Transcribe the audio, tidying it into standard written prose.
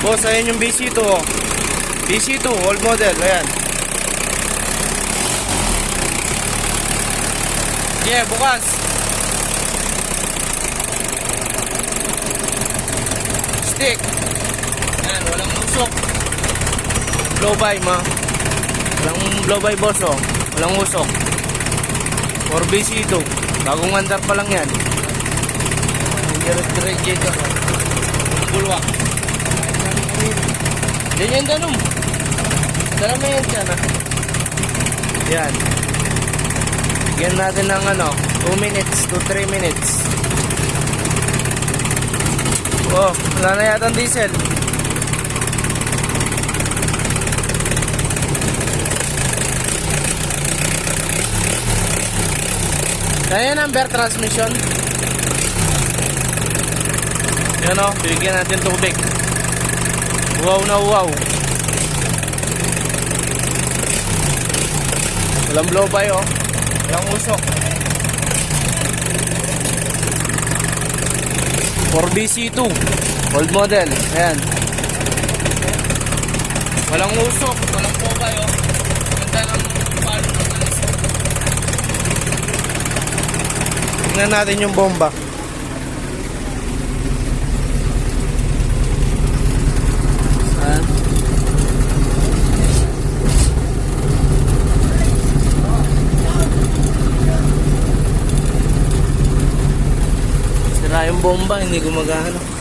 Boss, ayan yung BC2 oh. BC2, old model, ayan. Yeah, bukas. Stick. Ayan, walang usok. Blow by ma. Walang blow by boss oh. Walang usok. For BC2. Bagong mandar pa lang yan. Radiator. Bulwak. Yan yan danong. Dala mo yan dyan ah. Yan. Yan natin ng 2 minutes to 3 minutes. Oh, wala na yata ang diesel. Kaya number transmission. Yan o, bigyan natin tubig. Wow na wow. Walang blow by oh. Walang usok. 4BC2 old model. Ayan. Walang usok. Walang blow by oh. Ganda ng palo. Tingnan natin yung bomba. Sira yung bomba, hindi gumagana.